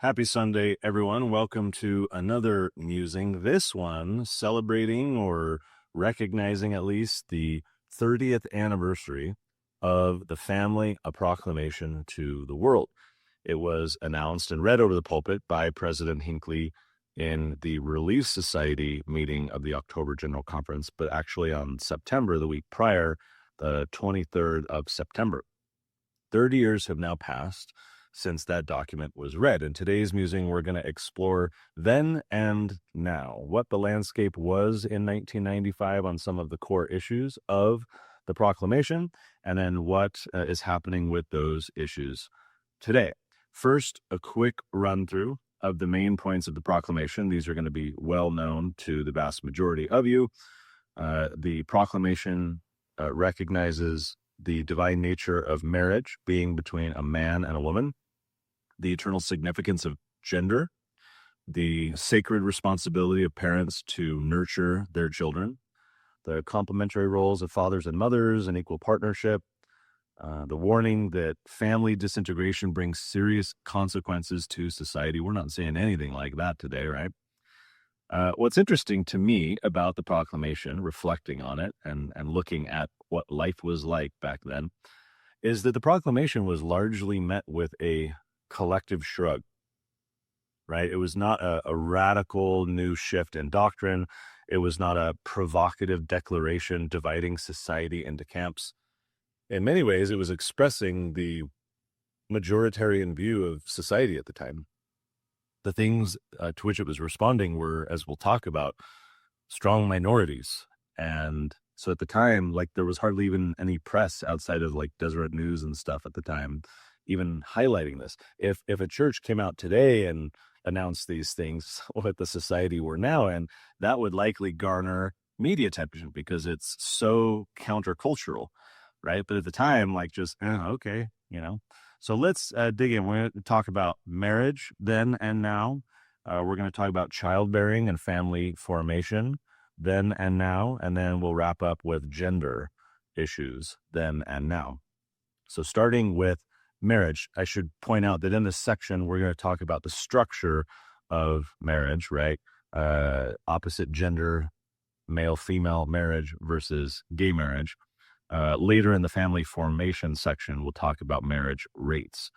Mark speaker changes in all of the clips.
Speaker 1: Happy Sunday, everyone. Welcome to another musing. This one celebrating or recognizing at least the 30th anniversary of the family, a proclamation to the world. It was announced and read over the pulpit by President Hinckley in the Relief Society meeting of the October General Conference, but actually on September, the week prior, the 23rd of September. 30 years have now passed since that document was read. In today's musing, we're going to explore then and now, what the landscape was in 1995 on some of the core issues of the proclamation, and then what is happening with those issues today. First, a quick run through of the main points of the proclamation. These are going to be well known to the vast majority of you. The proclamation recognizes the divine nature of marriage being between a man and a woman, the eternal significance of gender, the sacred responsibility of parents to nurture their children, the complementary roles of fathers and mothers and equal partnership, the warning that family disintegration brings serious consequences to society. We're not saying anything like that today, right? What's interesting to me about the proclamation, reflecting on it and looking at what life was like back then, is that the proclamation was largely met with a collective shrug, right? It was not a radical new shift in doctrine. It was not a provocative declaration dividing society into camps. In many ways, it was expressing the majoritarian view of society at the time. The things to which it was responding were, as we'll talk about, strong minorities. And so at the time, like, there was hardly even any press outside of like Deseret News and stuff at the time, even highlighting this. If a church came out today and announced these things, what the society we're now in, that would likely garner media attention because it's so countercultural, right? But at the time, like, just, okay, So let's dig in. We're going to talk about marriage then and now. We're going to talk about childbearing and family formation then and now, and then we'll wrap up with gender issues then and now. So starting with marriage, I should point out that in this section, we're going to talk about the structure of marriage, right? Opposite gender, male-female marriage versus gay marriage. Later in the family formation section, we'll talk about marriage rates,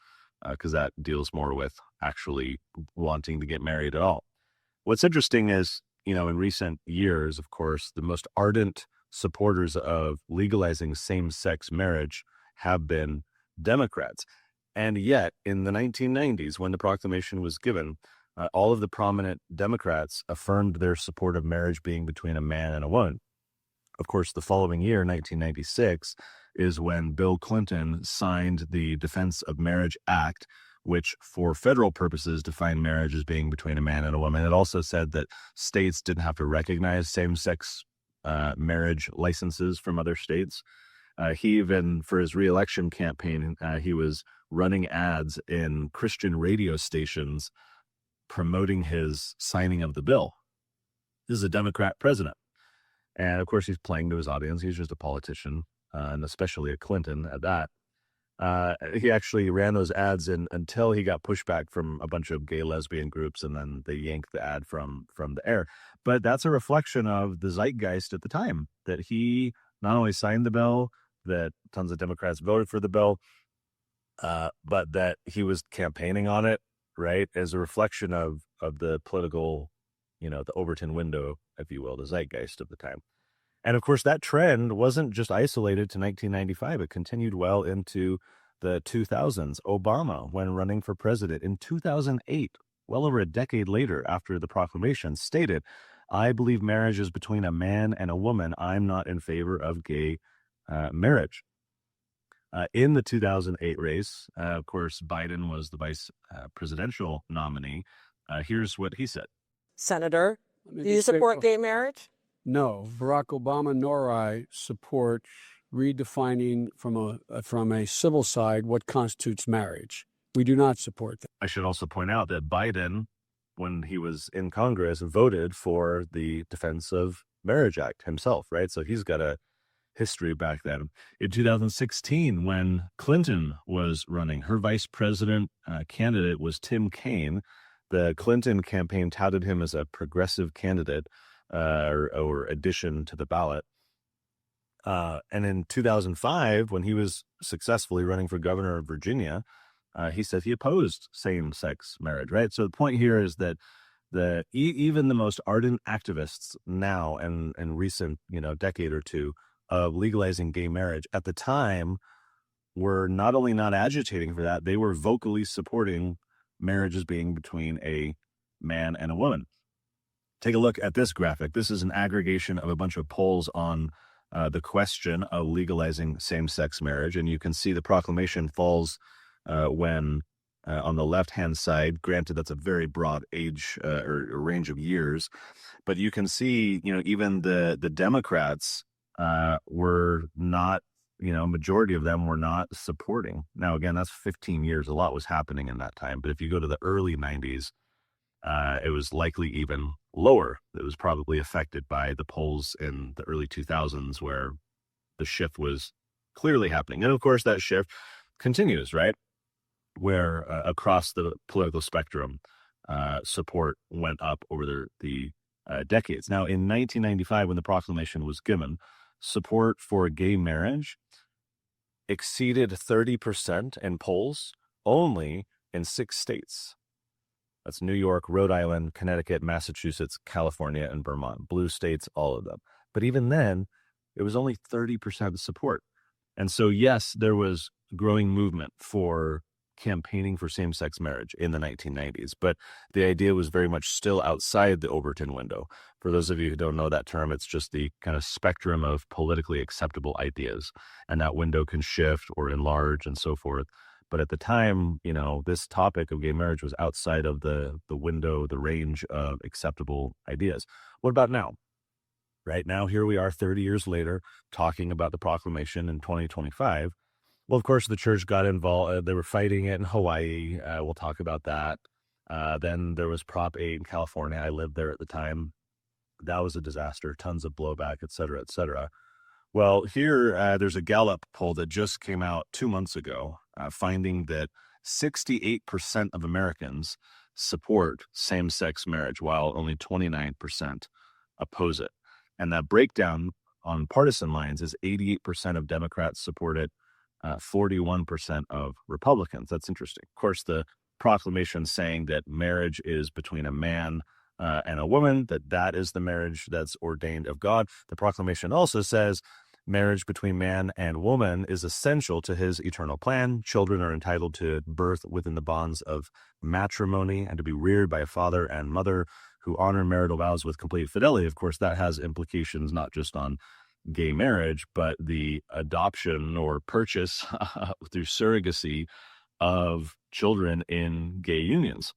Speaker 1: because that deals more with actually wanting to get married at all. What's interesting is, in recent years, of course, the most ardent supporters of legalizing same-sex marriage have been Democrats. And yet, in the 1990s, when the proclamation was given, all of the prominent Democrats affirmed their support of marriage being between a man and a woman. Of course, the following year, 1996, is when Bill Clinton signed the Defense of Marriage Act, which for federal purposes defined marriage as being between a man and a woman. It also said that states didn't have to recognize same-sex marriage licenses from other states. He even, for his reelection campaign, he was running ads in Christian radio stations promoting his signing of the bill. This is a Democrat president. And of course, he's playing to his audience. He's just a politician, and especially a Clinton at that. He actually ran those ads until he got pushback from a bunch of gay lesbian groups, and then they yanked the ad from the air. But that's a reflection of the zeitgeist at the time, that he not only signed the bill, that tons of Democrats voted for the bill, but that he was campaigning on it, right, as a reflection of the political, the Overton window, if you will, the zeitgeist of the time. And of course, that trend wasn't just isolated to 1995. It continued well into the 2000s. Obama, when running for president in 2008, well over a decade later after the proclamation, stated, "I believe marriage is between a man and a woman. I'm not in favor of gay marriage." In the 2008 race, of course, Biden was the vice presidential nominee. Here's what he said.
Speaker 2: Senator, do you support gay marriage?
Speaker 3: No, Barack Obama nor I support redefining from a civil side what constitutes marriage. We do not support that.
Speaker 1: I should also point out that Biden, when he was in Congress, voted for the Defense of Marriage Act himself, right? So he's got a history back then. In 2016, when Clinton was running, her vice president candidate was Tim Kaine. The Clinton campaign touted him as a progressive candidate or addition to the ballot. And in 2005, when he was successfully running for governor of Virginia, he said he opposed same-sex marriage, right? So the point here is that even the most ardent activists now and recent, decade or two of legalizing gay marriage at the time were not only not agitating for that, they were vocally supporting marriages being between a man and a woman. Take a look at this graphic. This is an aggregation of a bunch of polls on the question of legalizing same-sex marriage. And you can see the proclamation falls when on the left-hand side. Granted, that's a very broad age or range of years. But you can see, even the Democrats were not, majority of them were not supporting. Now, again, that's 15 years. A lot was happening in that time. But if you go to the early 90s, it was likely even lower. It was probably affected by the polls in the early 2000s where the shift was clearly happening. And of course, that shift continues, right? Where across the political spectrum, support went up over the decades. Now, in 1995, when the proclamation was given, support for gay marriage exceeded 30% in polls only in 6 states. That's New York, Rhode Island, Connecticut, Massachusetts, California, and Vermont. Blue states, all of them. But even then, it was only 30% support. And so, yes, there was growing movement for campaigning for same-sex marriage in the 1990s, but the idea was very much still outside the Overton window. For those of you who don't know that term, it's just the kind of spectrum of politically acceptable ideas, and that window can shift or enlarge and so forth. But at the time, this topic of gay marriage was outside of the window, the range of acceptable ideas. What about now? Right now, here we are 30 years later talking about the proclamation in 2025. Well, of course, the church got involved. They were fighting it in Hawaii. We'll talk about that. Then there was Prop 8 in California. I lived there at the time. That was a disaster, tons of blowback, et cetera, et cetera. Well, here, there's a Gallup poll that just came out 2 months ago, finding that 68% of Americans support same-sex marriage, while only 29% oppose it. And that breakdown on partisan lines is 88% of Democrats support it, 41% of Republicans. That's interesting. Of course, the proclamation saying that marriage is between a man and a woman, that is the marriage that's ordained of God. The proclamation also says marriage between man and woman is essential to his eternal plan. Children are entitled to birth within the bonds of matrimony and to be reared by a father and mother who honor marital vows with complete fidelity. Of course, that has implications not just on gay marriage, but the adoption or purchase through surrogacy of children in gay unions.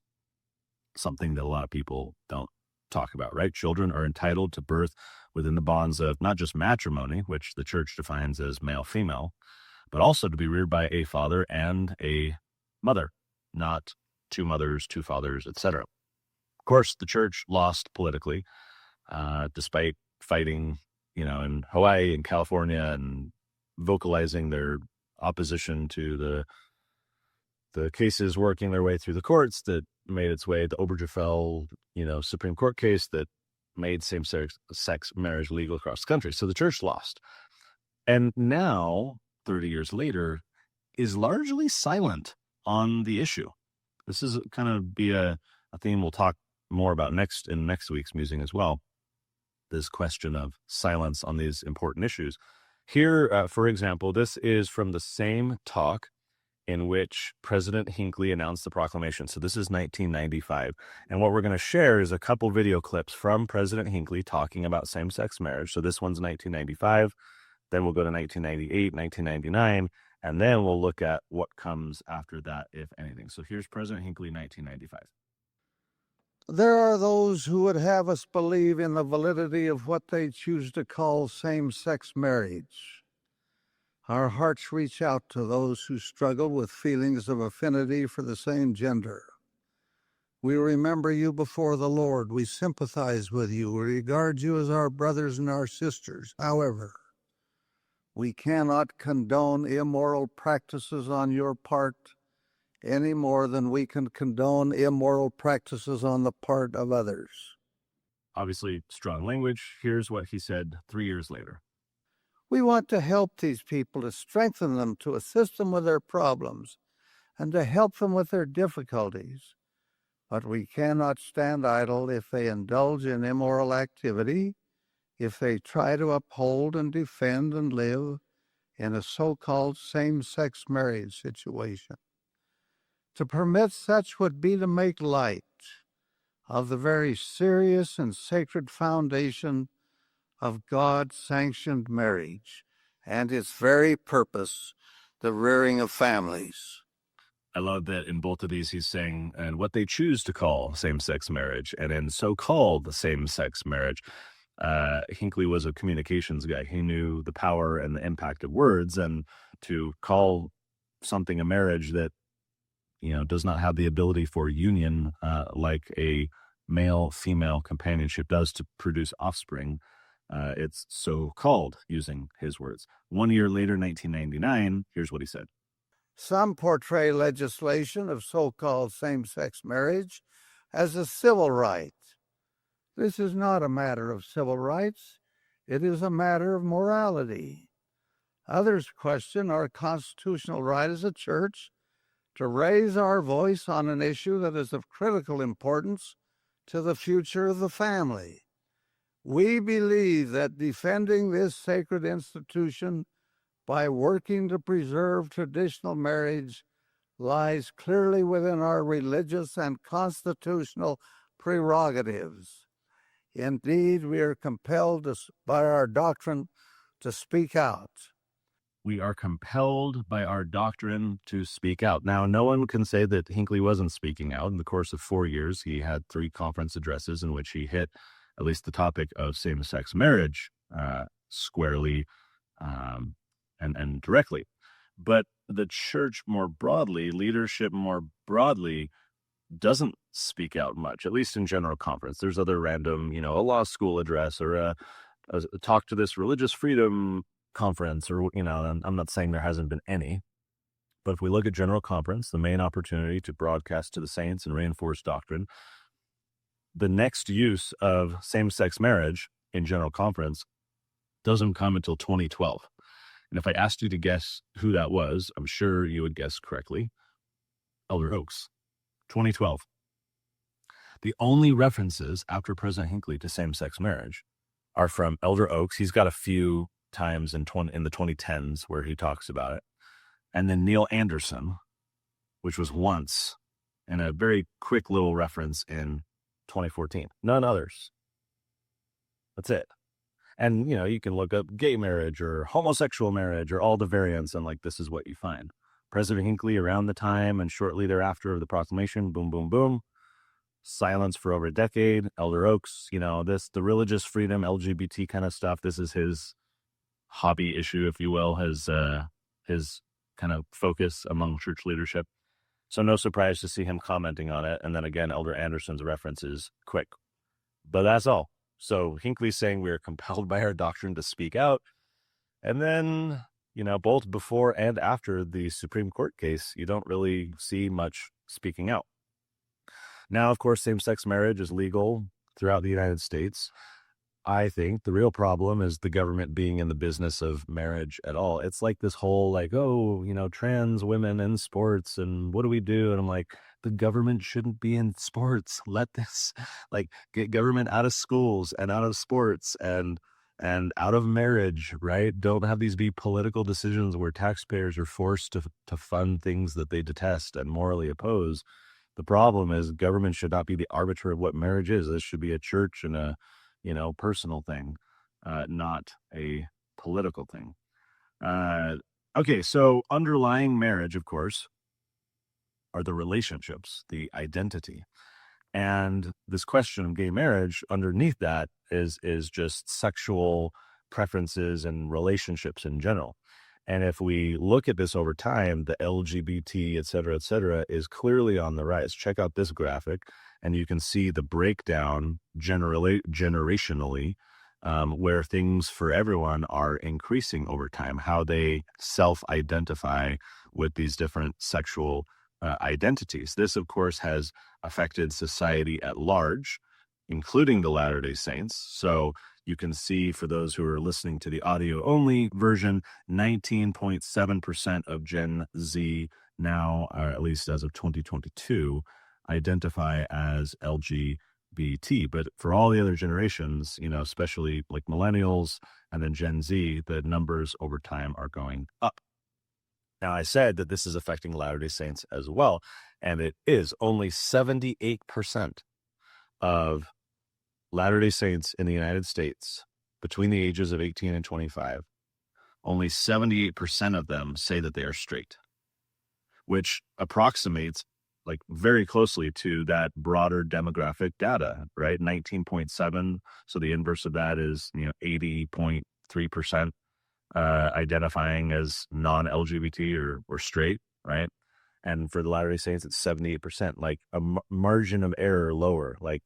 Speaker 1: Something that a lot of people don't talk about, right? Children are entitled to birth within the bonds of not just matrimony, which the church defines as male-female, but also to be reared by a father and a mother, not 2 mothers, 2 fathers, etc. Of course, the church lost politically, despite fighting, in Hawaii and California and vocalizing their opposition to the cases working their way through the courts that made its way, the Obergefell, Supreme Court case that made same-sex marriage legal across the country. So the church lost. And now, 30 years later, is largely silent on the issue. This is kind of be a theme we'll talk more about in next week's musing as well. This question of silence on these important issues. Here, for example, this is from the same talk in which President Hinckley announced the proclamation. So this is 1995. And what we're going to share is a couple video clips from President Hinckley talking about same-sex marriage. So this one's 1995. Then we'll go to 1998, 1999, and then we'll look at what comes after that, if anything. So here's President Hinckley, 1995.
Speaker 4: There are those who would have us believe in the validity of what they choose to call same-sex marriage. Our hearts reach out to those who struggle with feelings of affinity for the same gender. We remember you before the Lord. We sympathize with you. We regard you as our brothers and our sisters. However, We cannot condone immoral practices on your part any more than we can condone immoral practices on the part of others.
Speaker 1: Obviously, strong language. Here's what he said 3 years later.
Speaker 4: We want to help these people, to strengthen them, to assist them with their problems, and to help them with their difficulties. But we cannot stand idle if they indulge in immoral activity, if they try to uphold and defend and live in a so-called same-sex marriage situation. To permit such would be to make light of the very serious and sacred foundation of God-sanctioned marriage and its very purpose, the rearing of families.
Speaker 1: I love that in both of these he's saying, and what they choose to call same-sex marriage, and in so-called same-sex marriage. Hinckley was a communications guy. He knew the power and the impact of words, and to call something a marriage that, does not have the ability for union like a male-female companionship does to produce offspring, it's so-called, using his words. 1 year later, 1999, here's what he said.
Speaker 4: Some portray legislation of so-called same-sex marriage as a civil right. This is not a matter of civil rights. It is a matter of morality. Others question our constitutional right as a church to raise our voice on an issue that is of critical importance to the future of the family. We believe that defending this sacred institution by working to preserve traditional marriage lies clearly within our religious and constitutional prerogatives. Indeed, we are compelled by our doctrine to speak out.
Speaker 1: We are compelled by our doctrine to speak out. Now, no one can say that Hinckley wasn't speaking out. In the course of 4 years, he had 3 conference addresses in which he hit at least the topic of same-sex marriage squarely and directly. But the church more broadly, leadership more broadly, doesn't speak out much, at least in general conference. There's other random, a law school address or a talk to this religious freedom conference, or, and I'm not saying there hasn't been any, but if we look at general conference, the main opportunity to broadcast to the saints and reinforce doctrine, the next use of same-sex marriage in general conference doesn't come until 2012. And if I asked you to guess who that was, I'm sure you would guess correctly. Elder Oaks, 2012. The only references after President Hinckley to same-sex marriage are from Elder Oaks. He's got a few times in the 2010s where he talks about it. And then Neil Anderson, which was once, and a very quick little reference in 2014. None others. That's it. And, you can look up gay marriage or homosexual marriage or all the variants, and this is what you find. President Hinckley around the time and shortly thereafter of the proclamation, boom, boom, boom. Silence for over a decade. Elder Oaks, the religious freedom, LGBT kind of stuff. This is his hobby issue, if you will, his kind of focus among church leadership. So no surprise to see him commenting on it. And then again, Elder Anderson's reference is quick. But that's all. So Hinckley's saying we are compelled by our doctrine to speak out. And then, both before and after the Supreme Court case, you don't really see much speaking out. Now, of course, same-sex marriage is legal throughout the United States. I think the real problem is the government being in the business of marriage at all. It's like this whole trans women in sports and what do we do? And I'm like, the government shouldn't be in sports. Let this get government out of schools and out of sports and out of marriage, right? Don't have these be political decisions where taxpayers are forced to fund things that they detest and morally oppose. The problem is government should not be the arbiter of what marriage is. This should be a church and a personal thing, not a political thing. Okay, so underlying marriage, of course, are the relationships, the identity. And this question of gay marriage, underneath that is just sexual preferences and relationships in general. And if we look at this over time, the LGBT, et cetera, is clearly on the rise. Check out this graphic, and you can see the breakdown generationally where things for everyone are increasing over time, how they self-identify with these different sexual identities. This, of course, has affected society at large, including the Latter-day Saints. So you can see, for those who are listening to the audio-only version, 19.7% of Gen Z now, or at least as of 2022, identify as LGBT. But for all the other generations, especially like millennials and then Gen Z, the numbers over time are going up. Now, I said that this is affecting Latter-day Saints as well, and it is. Only 78% of Latter-day Saints in the United States between the ages of 18 and 25, only 78% of them say that they are straight, which approximates like very closely to that broader demographic data, right? 19.7. So the inverse of that is, 80.3% identifying as non-LGBT or straight, right? And for the Latter-day Saints, it's 78%, like a margin of error lower, like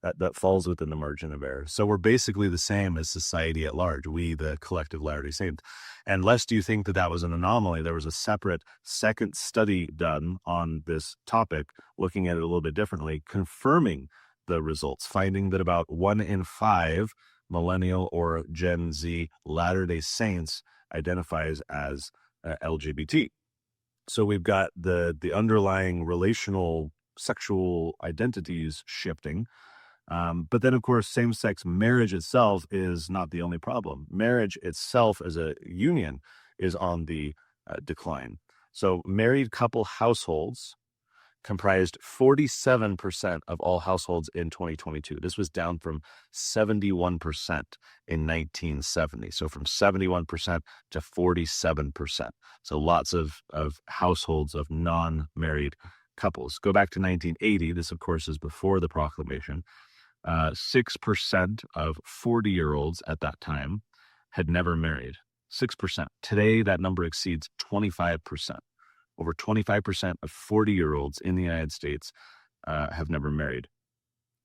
Speaker 1: that falls within the margin of error. So we're basically the same as society at large, we, the collective Latter-day Saints. And lest you think that was an anomaly, there was a separate second study done on this topic, looking at it a little bit differently, confirming the results, finding that about 1 in 5 millennial or Gen Z Latter-day Saints identifies as LGBT. So we've got the underlying relational sexual identities shifting. But then, of course, same-sex marriage itself is not the only problem. Marriage itself as a union is on the decline. So married couple households comprised 47% of all households in 2022. This was down from 71% in 1970. So from 71% to 47%. So lots of households of non-married couples. Go back to 1980. This, of course, is before the proclamation. 6% of 40-year-olds at that time had never married. 6%. Today, that number exceeds 25%. Over 25% of 40-year-olds in the United States have never married.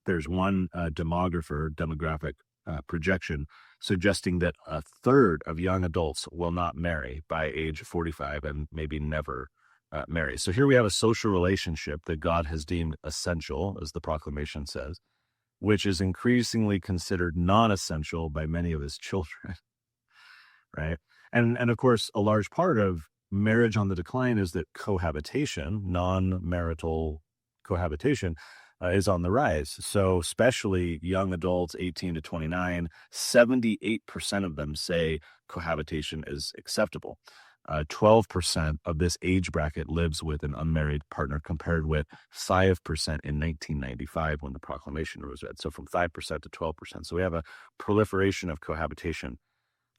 Speaker 1: There's one demographic projection suggesting that a third of young adults will not marry by age 45 and maybe never marry. So here we have a social relationship that God has deemed essential, as the proclamation says, which is increasingly considered non-essential by many of his children, right? And of course, a large part of marriage on the decline is that cohabitation, non-marital cohabitation, is on the rise. So especially young adults, 18 to 29, 78% of them say cohabitation is acceptable. 12% of this age bracket lives with an unmarried partner, compared with 5% in 1995 when the proclamation was read. So from 5% to 12%. So we have a proliferation of cohabitation.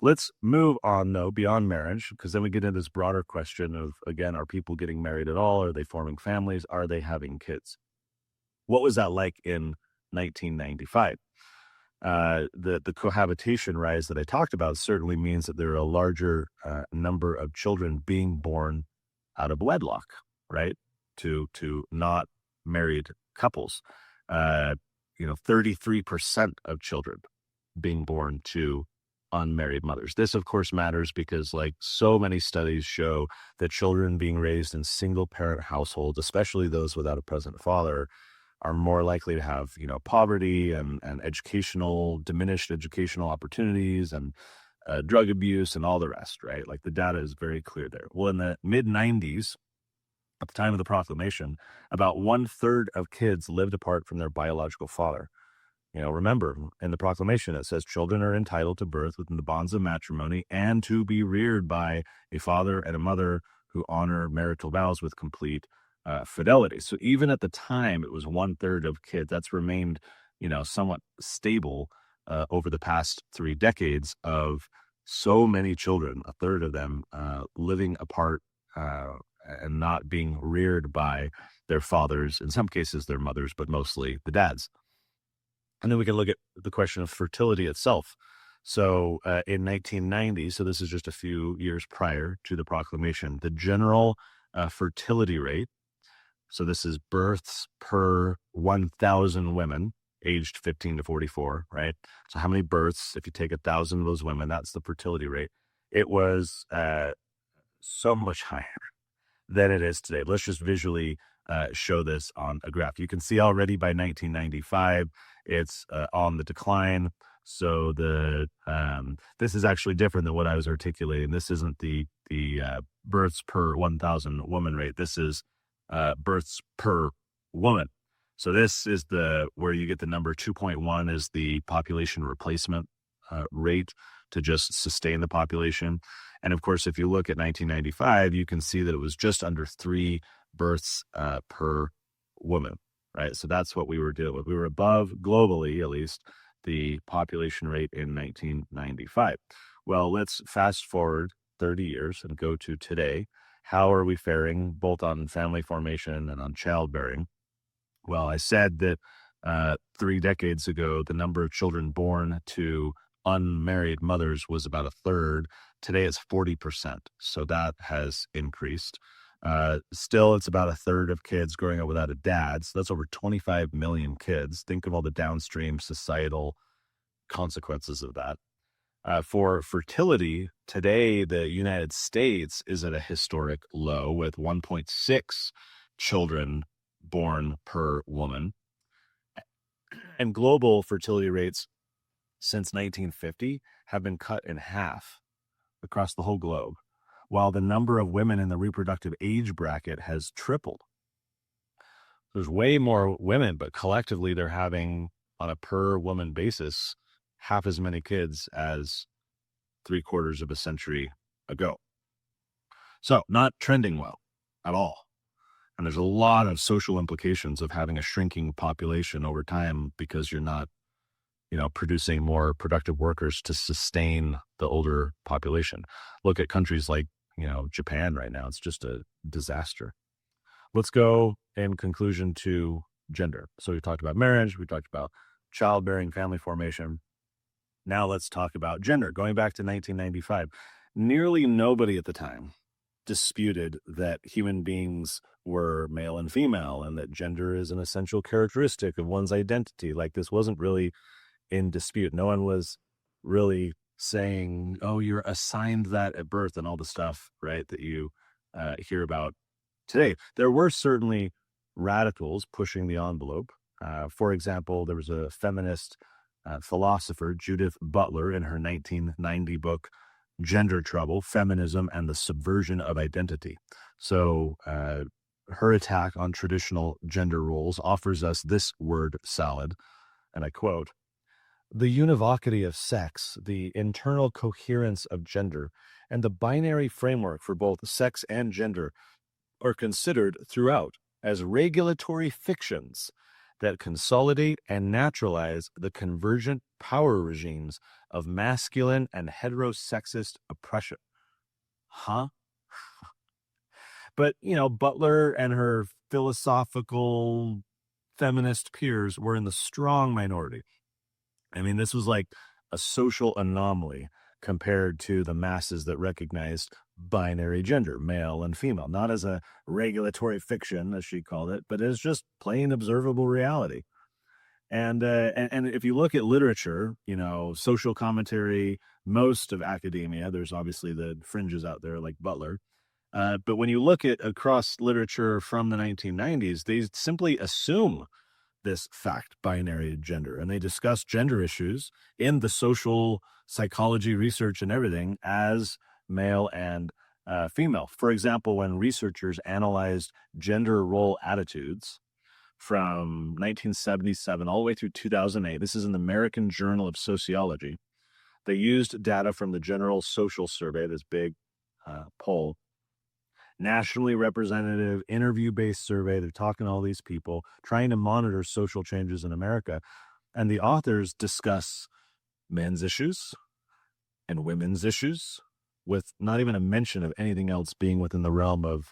Speaker 1: Let's move on, though, beyond marriage, because then we get into this broader question of, again, are people getting married at all? Are they forming families? Are they having kids? What was that like in 1995? The cohabitation rise that I talked about certainly means that there are a larger number of children being born out of wedlock, right? To not married couples. 33% of children being born to unmarried mothers. This, of course, matters because, like so many studies show, that children being raised in single parent households, especially those without a present father, are more likely to have, poverty and diminished educational opportunities and drug abuse and all the rest, right? Like the data is very clear there. Well, in the mid-90s, at the time of the proclamation, about 1/3 of kids lived apart from their biological father. Remember, in the proclamation, it says children are entitled to birth within the bonds of matrimony and to be reared by a father and a mother who honor marital vows with complete fidelity. So even at the time, it was 1/3 of kids. That's remained, somewhat stable over the past 3 decades of so many children, 1/3 of them living apart and not being reared by their fathers, in some cases their mothers, but mostly the dads. And then we can look at the question of fertility itself. So in 1990, so this is just a few years prior to the proclamation, the general fertility rate, so this is births per 1,000 women aged 15 to 44, right? So how many births, if you take 1,000 of those women, that's the fertility rate. It was so much higher than it is today. Let's just visually show this on a graph. You can see already by 1995, it's on the decline. So this is actually different than what I was articulating. This isn't the births per 1,000 woman rate. This is births per woman. So this is where you get the number 2.1 is the population replacement rate to just sustain the population. And of course, if you look at 1995, you can see that it was just under 3 births per woman, right? So that's what we were dealing with. We were above, globally at least, the population rate in 1995. Well, let's fast forward 30 years and go to today. How are we faring both on family formation and on childbearing? Well, I said that 3 decades ago, the number of children born to unmarried mothers was about a third. Today it's 40%. So that has increased. Still, it's about a third of kids growing up without a dad. So that's over 25 million kids. Think of all the downstream societal consequences of that. For fertility, today, the United States is at a historic low with 1.6 children born per woman. And global fertility rates since 1950 have been cut in half across the whole globe, while the number of women in the reproductive age bracket has tripled. There's way more women, but collectively they're having, on a per woman basis, half as many kids as 3/4 of a century ago. So not trending well at all. And there's a lot of social implications of having a shrinking population over time because you're not, producing more productive workers to sustain the older population. Look at countries like, Japan right now. It's just a disaster. Let's go in conclusion to gender. So we talked about marriage. We talked about childbearing, family formation. Now let's talk about gender. Going back to 1995, nearly nobody at the time disputed that human beings were male and female and that gender is an essential characteristic of one's identity. Like, this wasn't really in dispute. No one was really saying, oh, you're assigned that at birth and all the stuff, right, that you hear about today. There were certainly radicals pushing the envelope. For example, there was a feminist philosopher, Judith Butler, in her 1990 book, Gender Trouble, Feminism and the Subversion of Identity. So her attack on traditional gender roles offers us this word salad, and I quote, "The univocity of sex, the internal coherence of gender, and the binary framework for both sex and gender are considered throughout as regulatory fictions that consolidate and naturalize the convergent power regimes of masculine and heterosexist oppression." Huh? But, Butler and her philosophical feminist peers were in the strong minority. I mean, this was like a social anomaly compared to the masses that recognized binary gender, male and female, not as a regulatory fiction, as she called it, but as just plain observable reality. And if you look at literature, social commentary, most of academia, there's obviously the fringes out there like Butler. But when you look at across literature from the 1990s, they simply assume this fact, binary gender, and they discuss gender issues in the social psychology research and everything as male and female. For example, when researchers analyzed gender role attitudes from 1977 all the way through 2008, this is in the American Journal of Sociology, they used data from the General Social Survey, this big poll, nationally representative, interview-based survey. They're talking to all these people, trying to monitor social changes in America. And the authors discuss men's issues and women's issues with not even a mention of anything else being within the realm of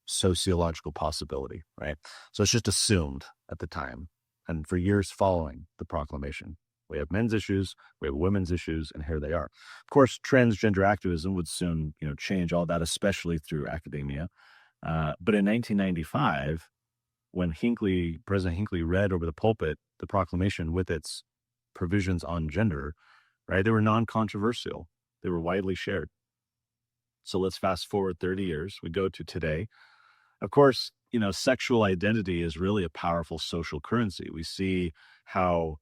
Speaker 1: sociological possibility, right? So it's just assumed at the time. And for years following the proclamation, we have men's issues, we have women's issues, and here they are. Of course, transgender activism would soon, change all that, especially through academia. But in 1995, when President Hinckley read over the pulpit the proclamation with its provisions on gender, right? They were non-controversial. They were widely shared. So let's fast forward 30 years. We go to today. Of course, sexual identity is really a powerful social currency. We see how,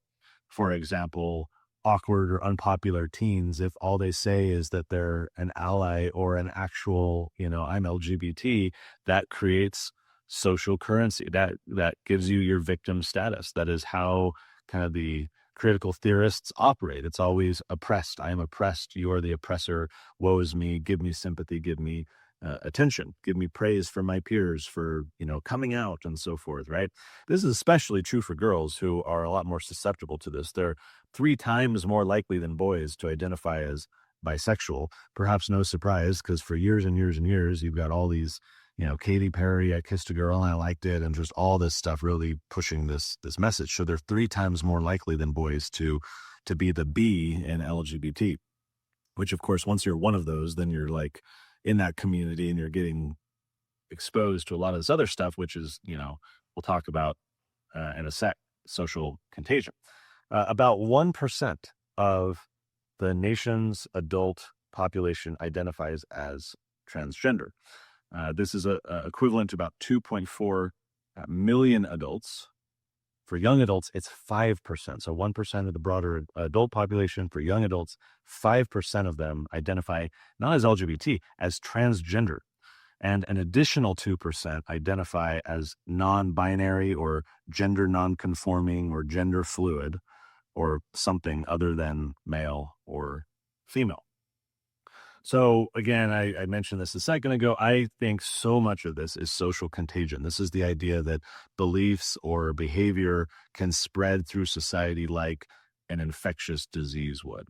Speaker 1: for example, awkward or unpopular teens, if all they say is that they're an ally or an actual, I'm LGBT, that creates social currency. That gives you your victim status. That is how kind of the critical theorists operate. It's always oppressed. I am oppressed. You are the oppressor. Woe is me. Give me sympathy. Give me attention. Give me praise from my peers for, coming out and so forth, right? This is especially true for girls who are a lot more susceptible to this. They're 3 times more likely than boys to identify as bisexual. Perhaps no surprise, because for years and years and years, you've got all these, Katy Perry, I kissed a girl and I liked it, and just all this stuff really pushing this message. So they're 3 times more likely than boys to be the B in LGBT, which of course, once you're one of those, then you're like in that community and you're getting exposed to a lot of this other stuff, which is, we'll talk about in a sec, social contagion. About 1% of the nation's adult population identifies as transgender. This is equivalent to about 2.4 million adults. For young adults, it's 5%. So 1% of the broader adult population. For young adults, 5% of them identify not as LGBT, as transgender. And an additional 2% identify as non-binary or gender non-conforming or gender fluid or something other than male or female. So again, I mentioned this a second ago. I think so much of this is social contagion. This is the idea that beliefs or behavior can spread through society like an infectious disease would.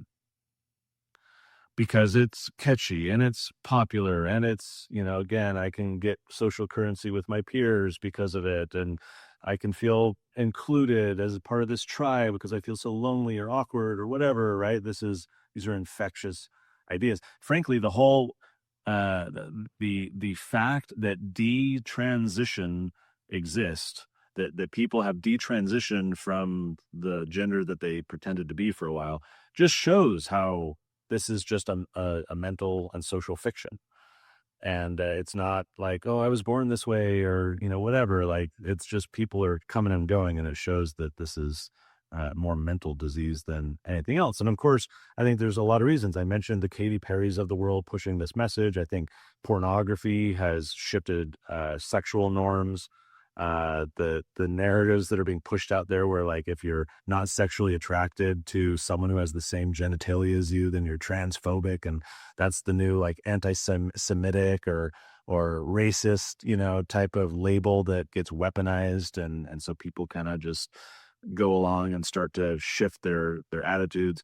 Speaker 1: Because it's catchy and it's popular and it's, again, I can get social currency with my peers because of it. And I can feel included as a part of this tribe because I feel so lonely or awkward or whatever, right? These are infectious ideas. Frankly, the whole, the fact that detransition exists, that people have detransitioned from the gender that they pretended to be for a while, just shows how this is just a mental and social fiction. And it's not like, oh, I was born this way or, whatever. Like, it's just people are coming and going, and it shows that this is more mental disease than anything else. And of course, I think there's a lot of reasons. I mentioned the Katy Perrys of the world pushing this message. I think pornography has shifted sexual norms. The narratives that are being pushed out there where, like, if you're not sexually attracted to someone who has the same genitalia as you, then you're transphobic, and that's the new like anti-Semitic or racist, type of label that gets weaponized, and so people kind of just go along and start to shift their attitudes.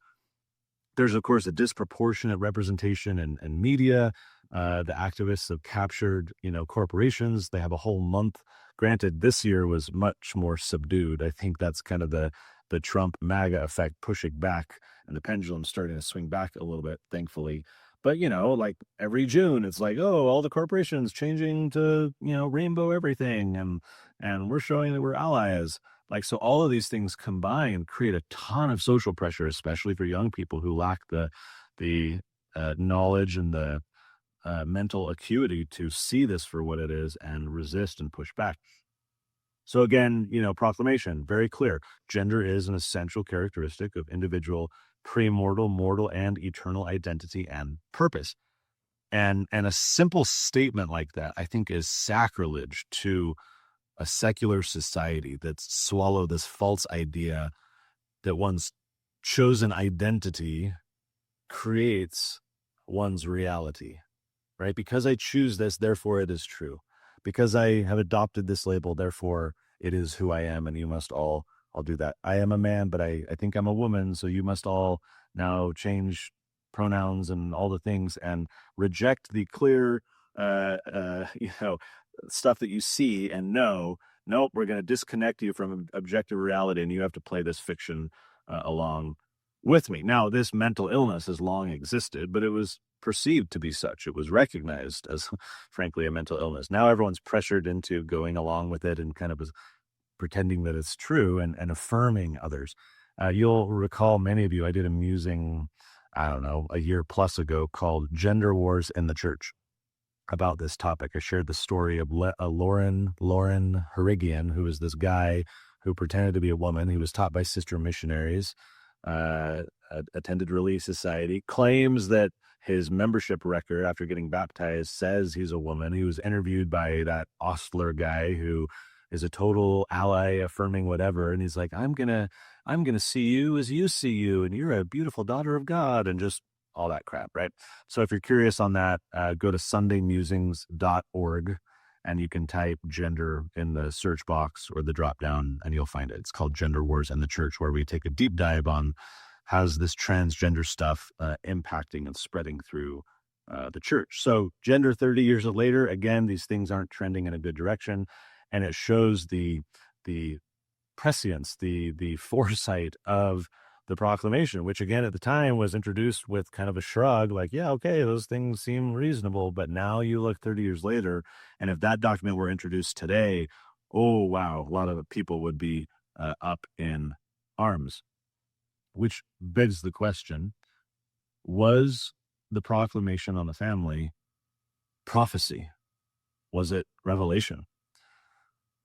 Speaker 1: There's, of course, a disproportionate representation in media. The activists have captured, corporations. They have a whole month. Granted, this year was much more subdued. I think that's kind of the Trump MAGA effect pushing back, and the pendulum starting to swing back a little bit, thankfully. But, like every June, it's like, oh, all the corporations changing to, rainbow everything. And we're showing that we're allies. Like, so all of these things combined create a ton of social pressure, especially for young people who lack the knowledge and the mental acuity to see this for what it is and resist and push back. So again, proclamation, very clear. Gender is an essential characteristic of individual premortal, mortal, and eternal identity and purpose. And a simple statement like that, I think, is sacrilege to a secular society that's swallowed this false idea that one's chosen identity creates one's reality, right? Because I choose this, therefore it is true. Because I have adopted this label, therefore it is who I am, and you must all do that. I am a man, but I think I'm a woman, so you must all now change pronouns and all the things and reject the clear, stuff that you see and know. Nope, we're going to disconnect you from objective reality, and you have to play this fiction along with me. Now, this mental illness has long existed, but it was perceived to be such. It was recognized as, frankly, a mental illness. Now everyone's pressured into going along with it and kind of pretending that it's true and affirming others. You'll recall, many of you, I did a musing, I don't know, a year plus ago called Gender Wars in the Church about this topic. I shared the story of Lauren Harigian, who was this guy who pretended to be a woman. He was taught by sister missionaries, attended Relief Society, claims that his membership record after getting baptized says he's a woman. He was interviewed by that Ostler guy who is a total ally, affirming whatever. And he's like, I'm gonna see you as you see you, and you're a beautiful daughter of God, and just all that crap, right? So if you're curious on that, go to sundaymusings.org and you can type gender in the search box or the drop down and you'll find it. It's called Gender Wars in the Church, where we take a deep dive on how's this transgender stuff impacting and spreading through the church. So gender 30 years later, again, these things aren't trending in a good direction. And it shows the prescience, the foresight of the proclamation, which again at the time was introduced with kind of a shrug, like, yeah, okay, those things seem reasonable. But now you look 30 years later, and if that document were introduced today, oh, wow, a lot of people would be up in arms. Which begs the question, was the proclamation on the family prophecy? Was it revelation?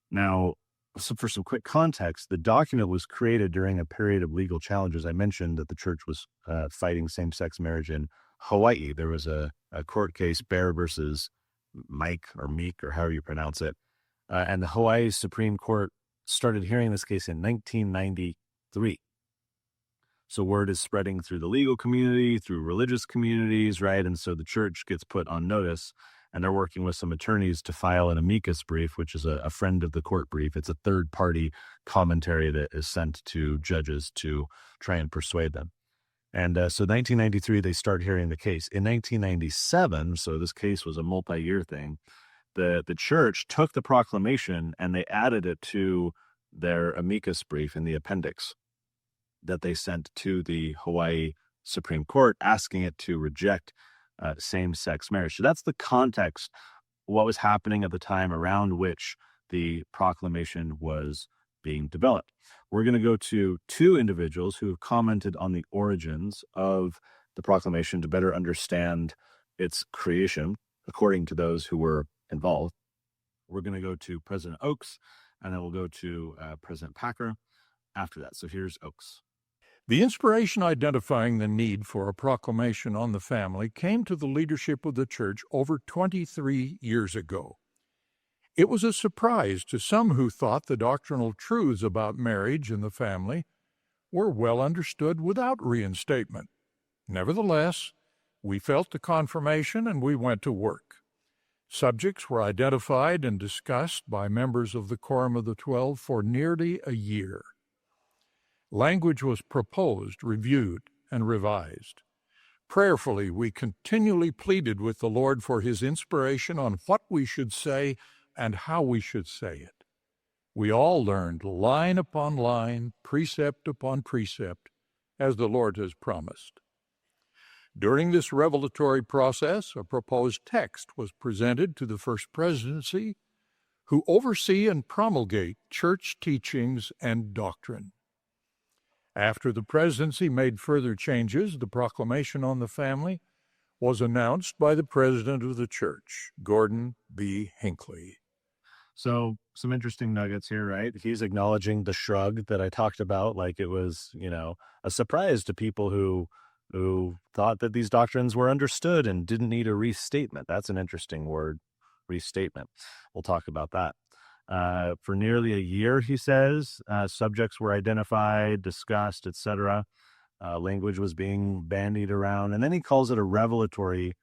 Speaker 1: Now, so for some quick context, the document was created during a period of legal challenges. I mentioned that the church was fighting same-sex marriage in Hawaii. There was a court case, Bear versus Mike or Meek, or however you pronounce it. And the Hawaii Supreme Court started hearing this case in 1993. So word is spreading through the legal community, through religious communities, right? And so the church gets put on notice, and they're working with some attorneys to file an amicus brief, which is a friend of the court brief. It's a third-party commentary that is sent to judges to try and persuade them. And so 1993, they start hearing the case. In 1997, so this case was a multi-year thing, the church took the proclamation and they added it to their amicus brief in the appendix that they sent to the Hawaii Supreme Court, asking it to reject same-sex marriage. So that's the context, what was happening at the time around which the proclamation was being developed. We're going to go to two individuals who have commented on the origins of the proclamation to better understand its creation, according to those who were involved. We're going to go to President Oakes, and then we'll go to President Packer after that. So here's Oakes.
Speaker 5: The inspiration identifying the need for a proclamation on the family came to the leadership of the church over 23 years ago. It was a surprise to some who thought the doctrinal truths about marriage and the family were well understood without reinstatement. Nevertheless, we felt the confirmation and we went to work. Subjects were identified and discussed by members of the Quorum of the 12 for nearly a year. Language was proposed, reviewed, and revised. Prayerfully, we continually pleaded with the Lord for his inspiration on what we should say and how we should say it. We all learned line upon line, precept upon precept, as the Lord has promised. During this revelatory process, a proposed text was presented to the First Presidency, who oversee and promulgate church teachings and doctrine. After the presidency made further changes, the proclamation on the family was announced by the president of the church, Gordon B. Hinckley.
Speaker 1: So some interesting nuggets here, right? He's acknowledging the shrug that I talked about, like it was, a surprise to people who thought that these doctrines were understood and didn't need a restatement. That's an interesting word, restatement. We'll talk about that. For nearly a year, he says, subjects were identified, discussed, etc. Language was being bandied around, and then he calls it a revelatory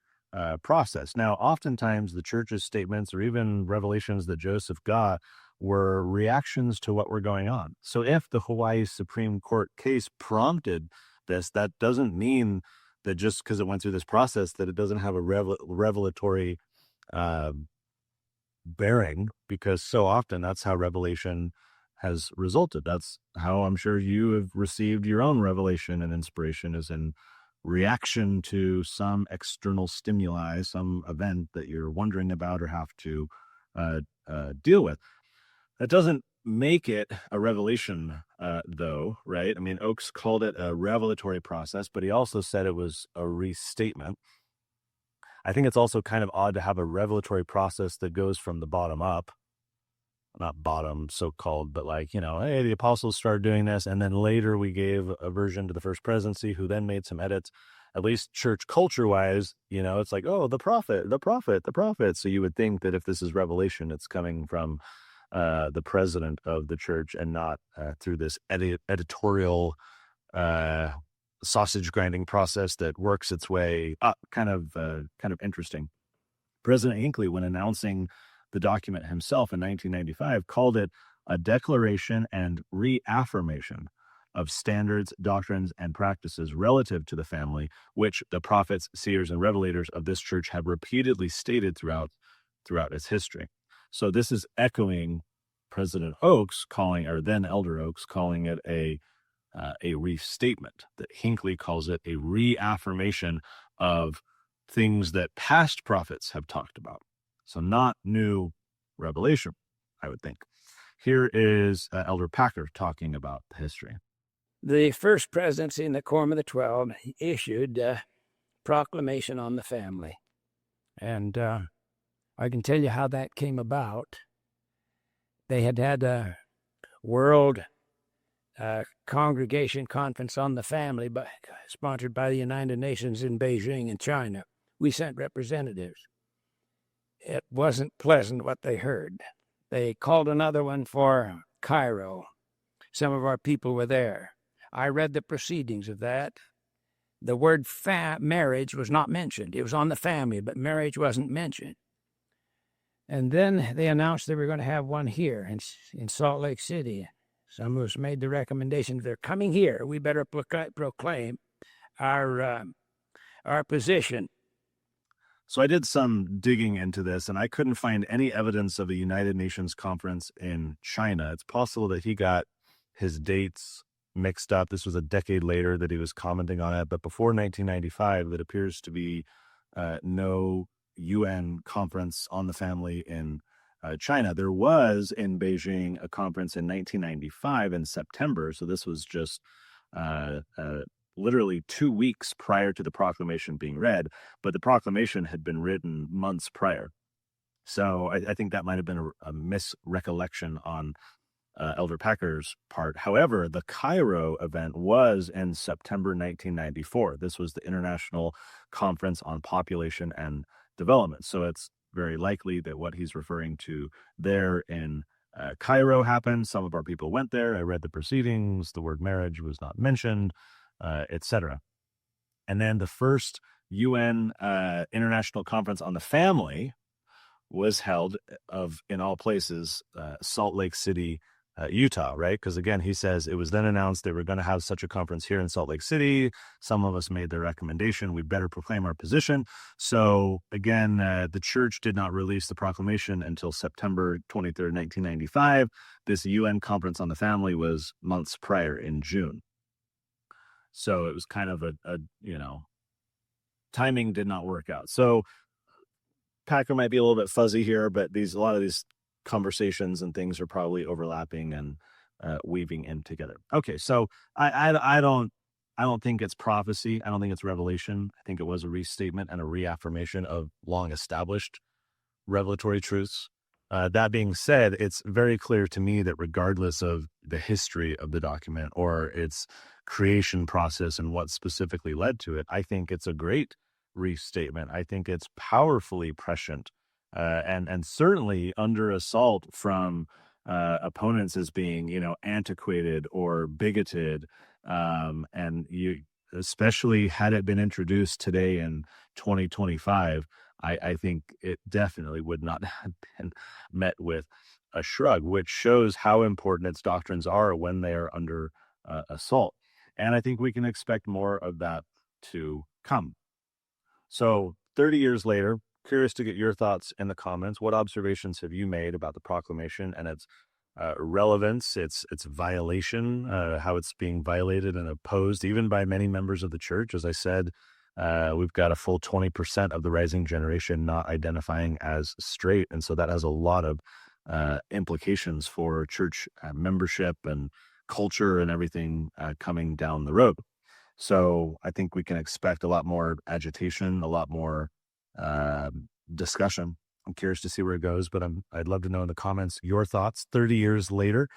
Speaker 1: process. Now, oftentimes the church's statements or even revelations that Joseph got were reactions to what were going on. So if the Hawaii Supreme Court case prompted this, that doesn't mean that just because it went through this process that it doesn't have a revelatory bearing, because so often that's how revelation has resulted. That's how I'm sure you have received your own revelation and inspiration, is in reaction to some external stimuli, some event that you're wondering about or have to deal with. That doesn't make it a revelation, though, right? I mean, Oakes called it a revelatory process, but he also said it was a restatement. I think it's also kind of odd to have a revelatory process that goes from the bottom up, not bottom so-called, but like, hey, the apostles started doing this, and then later we gave a version to the first presidency who then made some edits. At least church culture-wise, it's like, oh, the prophet. So you would think that if this is revelation, it's coming from the president of the church and not through this editorial sausage grinding process that works its way up. Kind of interesting. President Hinckley, when announcing the document himself in 1995, called it a declaration and reaffirmation of standards, doctrines, and practices relative to the family, which the prophets, seers, and revelators of this church have repeatedly stated throughout its history. So this is echoing President Oakes then Elder Oakes calling it a restatement, that Hinckley calls it a reaffirmation of things that past prophets have talked about. So not new revelation, I would think. Here is Elder Packer talking about the history.
Speaker 6: The first presidency in the Quorum of the 12 issued a proclamation on the family. And I can tell you how that came about. They had a world congregation conference on the family, sponsored by the United Nations in Beijing in China. We sent representatives. It wasn't pleasant what they heard. They called another one for Cairo. Some of our people were there. I read the proceedings of that. The word marriage was not mentioned. It was on the family, but marriage wasn't mentioned. And then they announced they were going to have one here in Salt Lake City. Some of us made the recommendation, they're coming here. We better proclaim our position.
Speaker 1: So I did some digging into this, and I couldn't find any evidence of a United Nations conference in China. It's possible that he got his dates mixed up. This was a decade later that he was commenting on it, but before 1995, it appears to be no UN conference on the family in China. There was in Beijing a conference in 1995 in September, so this was just literally 2 weeks prior to the proclamation being read, but the proclamation had been written months prior. So I think that might have been a misrecollection on Elder Packer's part. However, the Cairo event was in September 1994. This was the International Conference on Population and Development. So it's very likely that what he's referring to there in Cairo happened. Some of our people went there. I read the proceedings. The word marriage was not mentioned, etc. And then the first UN International Conference on the Family was held in all places, Salt Lake City, Utah, right? Because again, he says it was then announced they were going to have such a conference here in Salt Lake City. Some of us made the recommendation, we better proclaim our position. So again, the church did not release the proclamation until September 23rd, 1995. This UN conference on the family was months prior in June. So it was kind of a timing did not work out. So Packer might be a little bit fuzzy here, but a lot of these conversations and things are probably overlapping and weaving in together. Okay, so I don't think it's prophecy. I don't think it's revelation. I think it was a restatement and a reaffirmation of long established revelatory truths. That being said, it's very clear to me that regardless of the history of the document or its creation process and what specifically led to it, I think it's a great restatement. I think it's powerfully prescient. And certainly under assault from opponents as being, antiquated or bigoted. And especially had it been introduced today in 2025, I think it definitely would not have been met with a shrug, which shows how important its doctrines are when they are under assault. And I think we can expect more of that to come. So 30 years later, curious to get your thoughts in the comments. What observations have you made about the proclamation and its relevance, its violation, how it's being violated and opposed even by many members of the church. As I said, we've got a full 20% of the rising generation not identifying as straight, and so that has a lot of implications for church membership and culture and everything coming down the road. So I think we can expect a lot more agitation, a lot more discussion. I'm curious to see where it goes, but I'd love to know in the comments your thoughts 30 years later.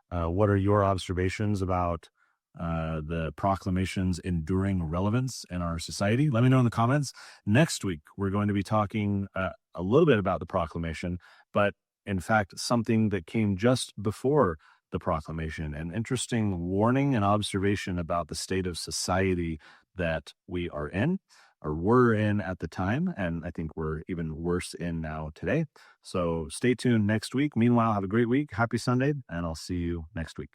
Speaker 1: What are your observations about the proclamation's enduring relevance in our society? Let me know in the comments. Next week, we're going to be talking a little bit about the proclamation, but in fact, something that came just before the proclamation, an interesting warning and observation about the state of society that we are in or were in at the time, and I think we're even worse in now today. So stay tuned next week. Meanwhile, have a great week. Happy Sunday, and I'll see you next week.